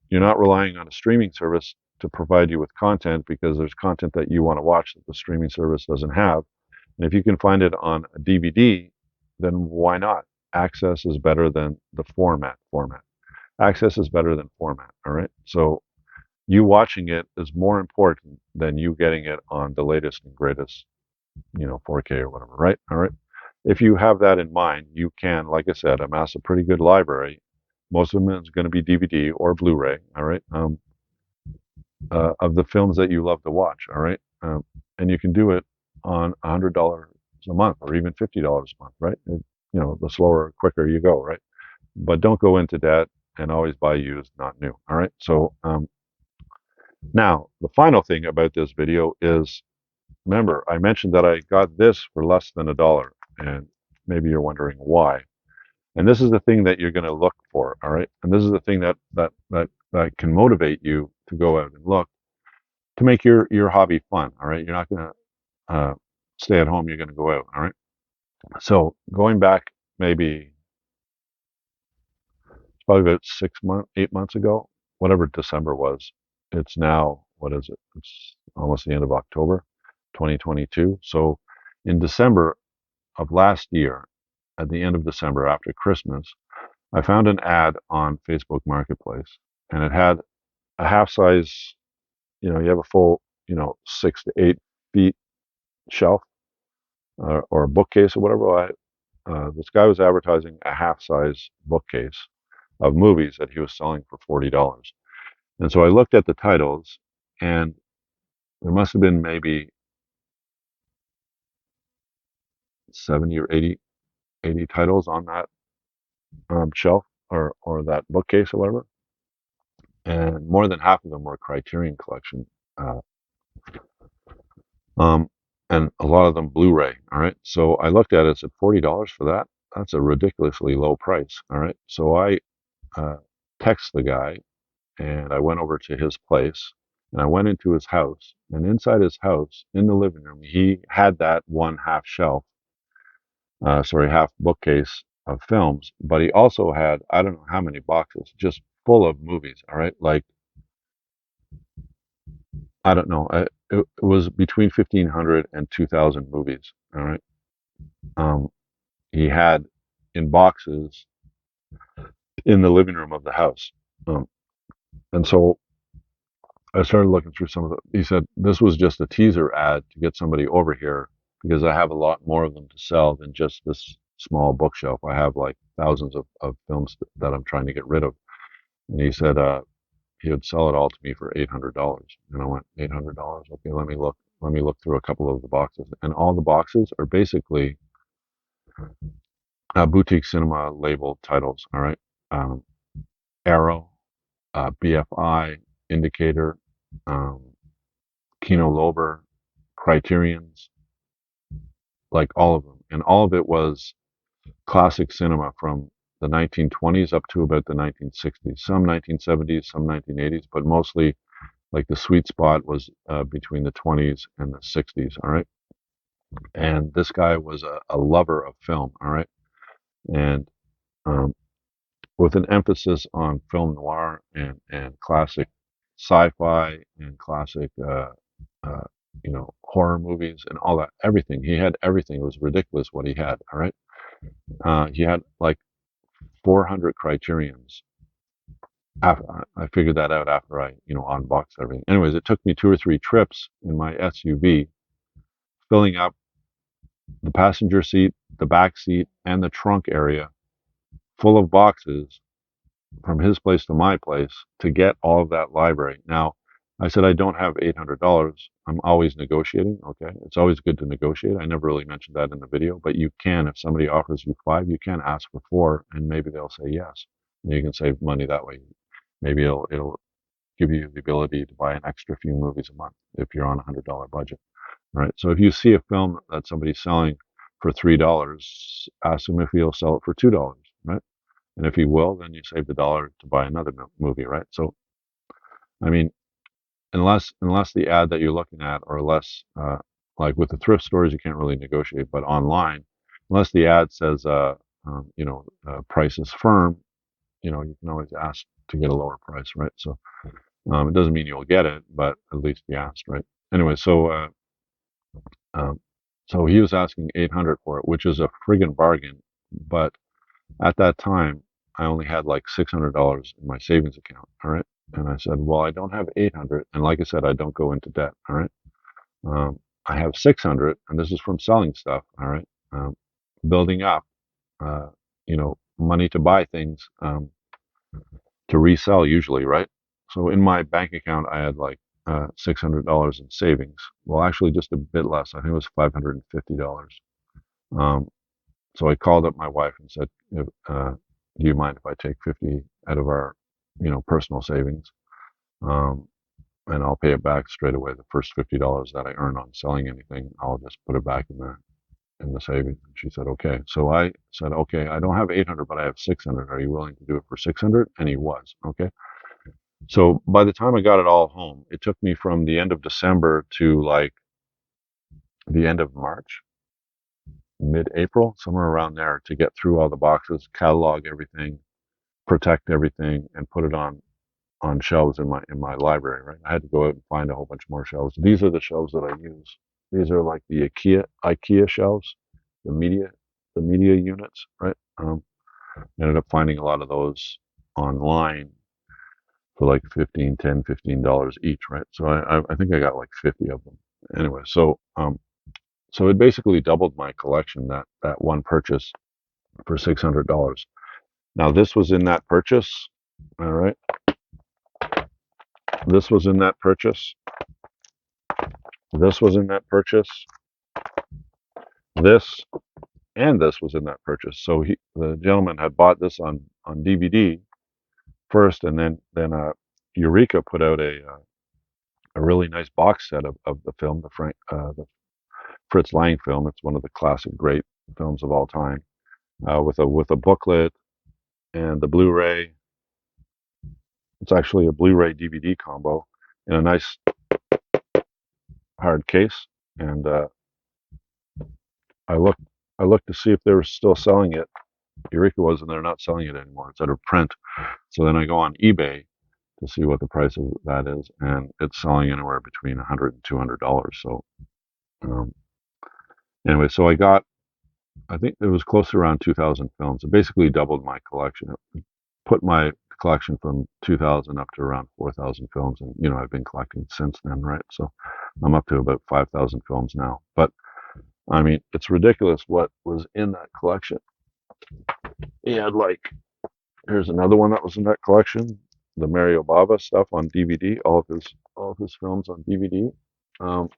you're not relying on a streaming service to provide you with content because there's content that you want to watch that the streaming service doesn't have. And if you can find it on a DVD, then why not? Access is better than the format. Access is better than format. All right. So, you watching it is more important than you getting it on the latest and greatest, 4K or whatever, right? All right. If you have that in mind, you can, like I said, amass a pretty good library. Most of them is going to be DVD or Blu-ray, all right, of the films that you love to watch, all right, and you can do it on $100 a month or even $50 a month, right? The slower, quicker you go, right? But don't go into debt and always buy used, not new, all right? So now the final thing about this video is, remember, I mentioned that I got this for less than $1, and maybe you're wondering why. And this is the thing that you're going to look for, all right? And this is the thing that can motivate you to go out and look to make your hobby fun, all right? You're not going to stay at home. You're going to go out, all right? So going back, maybe it's probably about 6 months, 8 months ago, whatever December was. It's now, what is it? It's almost the end of October, 2022. So in December of last year, at the end of December after Christmas, I found an ad on Facebook Marketplace, and it had a half size, you have a full, 6 to 8 feet shelf or a bookcase or whatever. This guy was advertising a half size bookcase of movies that he was selling for $40. And so I looked at the titles, and there must have been maybe 70 or 80 80 titles on that shelf or that bookcase or whatever, and more than half of them were Criterion Collection, uh, um, and a lot of them Blu-ray. All right, so I looked at it and said $40 for that. That's a ridiculously low price. All right, so I text the guy and I went over to his place and I went into his house. And inside his house, in the living room, he had that one half shelf, half bookcase of films, but he also had, I don't know how many boxes, just full of movies. All right. Like, I don't know. It was between 1,500 and 2,000 movies. All right. Um, he had in boxes in the living room of the house. Um, and so I started looking through some of the. He said this was just a teaser ad to get somebody over here because I have a lot more of them to sell than just this small bookshelf. I have like thousands of films that I'm trying to get rid of. And he said he would sell it all to me for $800. And I went, $800? Okay, let me look. Let me look through a couple of the boxes. And all the boxes are basically boutique cinema labeled titles. All right. Um, Arrow, BFI, Indicator, um, Kino Lorber, Criterions, like all of them. And all of it was classic cinema from the 1920s up to about the 1960s, some 1970s, some 1980s, but mostly like the sweet spot was between the 20s and the 60s. All right. And this guy was a lover of film. All right. And um, with an emphasis on film noir and classic sci-fi and classic, uh, horror movies and all that, everything. He had everything. It was ridiculous what he had. All right. He had like 400 criterions. I figured that out after I, unboxed everything. Anyways, it took me 2 or 3 trips in my SUV, filling up the passenger seat, the back seat, and the trunk area full of boxes from his place to my place to get all of that library. Now, I said I don't have $800. I'm always negotiating. Okay, it's always good to negotiate. I never really mentioned that in the video, but you can, if somebody offers you 5, you can ask for 4, and maybe they'll say yes. And you can save money that way. Maybe it'll give you the ability to buy an extra few movies a month if you're on $100 budget. Right. So if you see a film that somebody's selling for $3, ask him if he'll sell it for $2. Right. And if he will, then you save the dollar to buy another movie. Right. So I mean, unless the ad that you're looking at, or less, like with the thrift stores, you can't really negotiate. But online, unless the ad says, price is firm, you can always ask to get a lower price. Right. So it doesn't mean you'll get it, but at least you asked. Right. Anyway, um, so he was asking 800 for it, which is a friggin' bargain. But at that time, I only had like $600 in my savings account. All right. And I said, well, I don't have 800. And like I said, I don't go into debt. All right. Um, I have 600, and this is from selling stuff. All right. Building up, money to buy things, to resell usually. Right. So in my bank account, I had like $600 in savings. Well, actually, just a bit less. I think it was $550. Um, so I called up my wife and said, "Do you mind if I take 50 out of our, personal savings, um, and I'll pay it back straight away. The first $50 that I earn on selling anything, I'll just put it back in the savings." And she said, "Okay." So I said, "Okay, I don't have 800, but I have 600. Are you willing to do it for 600?" And he was. Okay. So by the time I got it all home, it took me from the end of December to like the end of March, mid-April, somewhere around there, to get through all the boxes, catalog everything, protect everything, and put it on shelves in my library. Right, I had to go out and find a whole bunch more shelves. These are the shelves that I use. These are like the IKEA shelves, the media the media units. Right, ended up finding a lot of those online for like 15, 10, $15 each. Right, so I think I got like 50 of them. Anyway, so it basically doubled my collection, that one purchase, for $600. Now this was in that purchase. All right, this was in that purchase. This was in that purchase. This and this was in that purchase. So the gentleman had bought this on DVD first, and then Eureka put out a really nice box set of the film, the Fritz Lang film. It's one of the classic great films of all time, with a booklet and the Blu-ray. It's actually a Blu-ray DVD combo in a nice hard case. And I looked I looked to see if they were still selling it. Eureka was, and they're not selling it anymore. It's out of print. So then I go on eBay to see what the price of that is, and it's selling anywhere between $100 and $200. So um, anyway, so I think it was close to around 2,000 films. It basically doubled my collection. It put my collection from 2,000 up to around 4,000 films, and I've been collecting since then, right? So I'm up to about 5,000 films now. But I mean, it's ridiculous what was in that collection. He had here's another one that was in that collection, the Mario Bava stuff on DVD, all of his films on DVD. Um,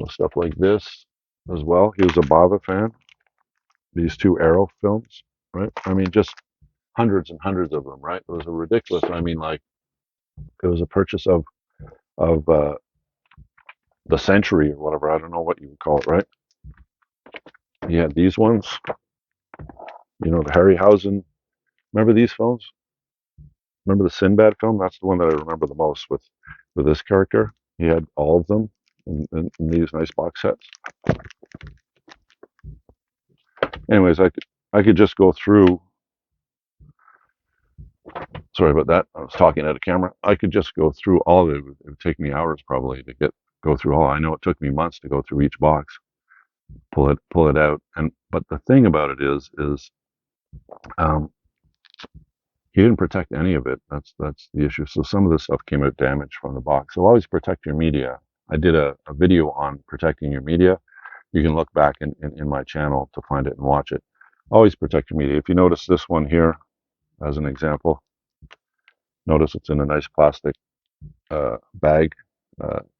stuff like this as well. He was a Bava fan. These two Arrow films, right? I mean, just hundreds and hundreds of them, right? It was a ridiculous. I mean, it was a purchase of the century or whatever. I don't know what you would call it, right? He had these ones, the Harryhausen. Remember these films? Remember the Sinbad film? That's the one that I remember the most with this character. He had all of them in these nice box sets. Anyways, I could just go through. Sorry about that. I was talking at a camera. I could just go through all of it. It would take me hours probably to go through all. I know it took me months to go through each box, pull it out. But the thing about it is um, he didn't protect any of it. That's the issue. So some of this stuff came out damaged from the box. So always protect your media. I did a video on protecting your media. You can look back in my channel to find it and watch it. Always protect your media. If you notice this one here, as an example, notice it's in a nice plastic bag,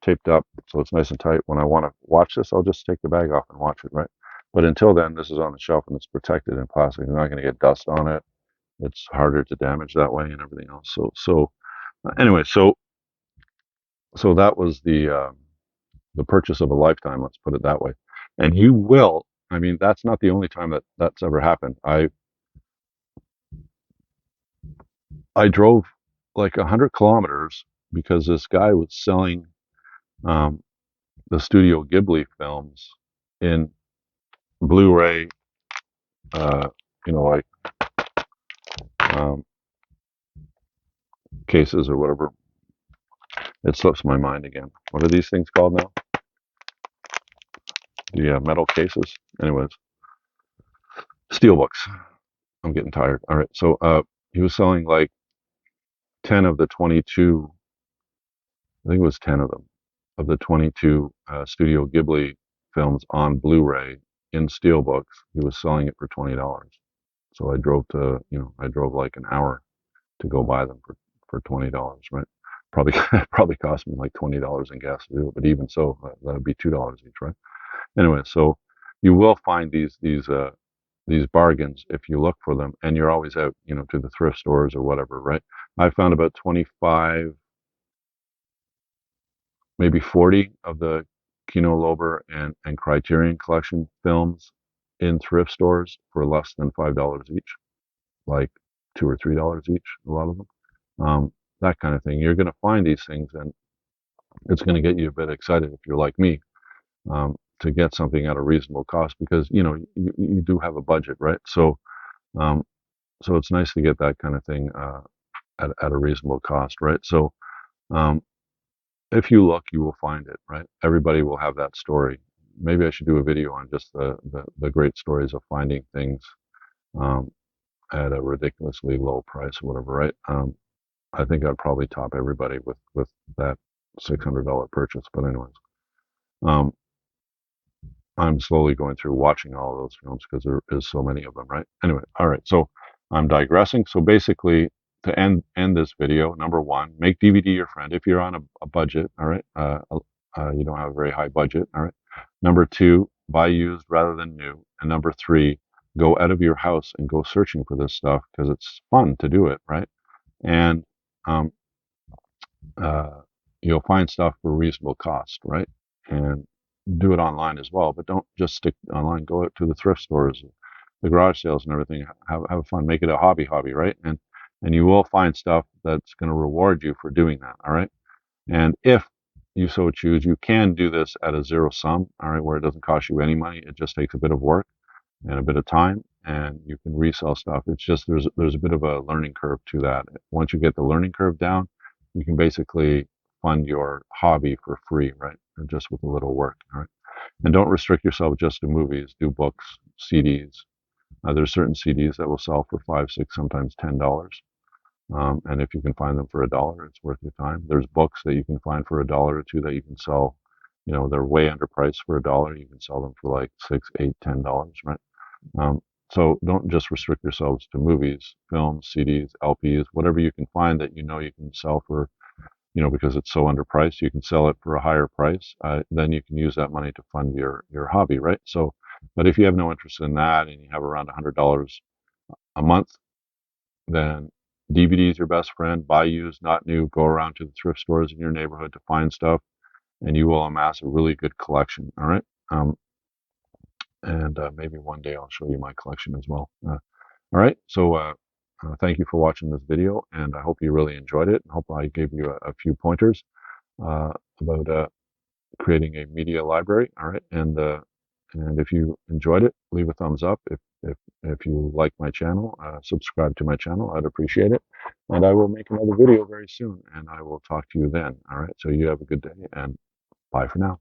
taped up, so it's nice and tight. When I want to watch this, I'll just take the bag off and watch it, right? But until then, this is on the shelf and it's protected in plastic. You're not going to get dust on it. It's harder to damage that way and everything else. So anyway, so that was the purchase of a lifetime. Let's put it that way. And you will. I mean, that's not the only time that's ever happened. I drove like 100 kilometers because this guy was selling um, the Studio Ghibli films in Blu-ray, uh, like um, cases or whatever. It slips my mind again. What are these things called now? The metal cases. Anyways, steelbooks. I'm getting tired. All right. So he was selling like 10 of the 22. I think it was 10 of the 22 Studio Ghibli films on Blu-ray in steelbooks. He was selling it for $20. So I drove like an hour to go buy them for $20, right? Probably probably cost me like $20 in gas to do it, but even so, that would be $2 each, right? Anyway, so you will find these bargains if you look for them, and you're always out, to the thrift stores or whatever, right? I found about 25, maybe 40 of the Kino Lorber and Criterion Collection films in thrift stores for less than $5 each, like $2 or $3 each, a lot of them. That kind of thing. You're going to find these things, and it's going to get you a bit excited if you're like me, to get something at a reasonable cost because you do have a budget, right? Um, so it's nice to get that kind of thing at a reasonable cost, right? So um, if you look, you will find it, right? Everybody will have that story. Maybe I should do a video on just the great stories of finding things um, at a ridiculously low price or whatever, right? I think I'd probably top everybody with that $600 purchase. But anyways, um, I'm slowly going through watching all of those films because there is so many of them, right? Anyway, all right. So I'm digressing. So basically, to end this video, number one, make DVD your friend if you're on a budget. All right, you don't have a very high budget. All right. Number two, buy used rather than new. And number three, go out of your house and go searching for this stuff because it's fun to do it, right? And um, uh, you'll find stuff for reasonable cost, right? And do it online as well, but don't just stick online. Go out to the thrift stores, the garage sales, and everything. Have fun. Make it a hobby, right? And you will find stuff that's going to reward you for doing that. All right. And if you so choose, you can do this at a zero sum. All right, where it doesn't cost you any money. It just takes a bit of work and a bit of time, and you can resell stuff. It's just there's a bit of a learning curve to that. Once you get the learning curve down, you can basically fund your hobby for free, right? And just with a little work, all right? And don't restrict yourself just to movies. Do books, CDs. There's certain CDs that will sell for 5, 6, sometimes $10. And if you can find them for $1, it's worth your time. There's books that you can find for $1 or two that you can sell. You know, they're way underpriced for $1. You can sell them for like 6, 8, $10, right? Um, so don't just restrict yourselves to movies, films, CDs, LPs, whatever you can find that you know you can sell for, you know, because it's so underpriced, you can sell it for a higher price. Then you can use that money to fund your hobby, right? So, but if you have no interest in that and you have around $100 a month, then DVD is your best friend. Buy used, not new. Go around to the thrift stores in your neighborhood to find stuff, and you will amass a really good collection. All right. And maybe one day I'll show you my collection as well. All right. So thank you for watching this video, and I hope you really enjoyed it. I hope I gave you a few pointers uh, about creating a media library. All right. And if you enjoyed it, leave a thumbs up. If you like my channel, subscribe to my channel. I'd appreciate it. And I will make another video very soon, and I will talk to you then. All right. So you have a good day, and bye for now.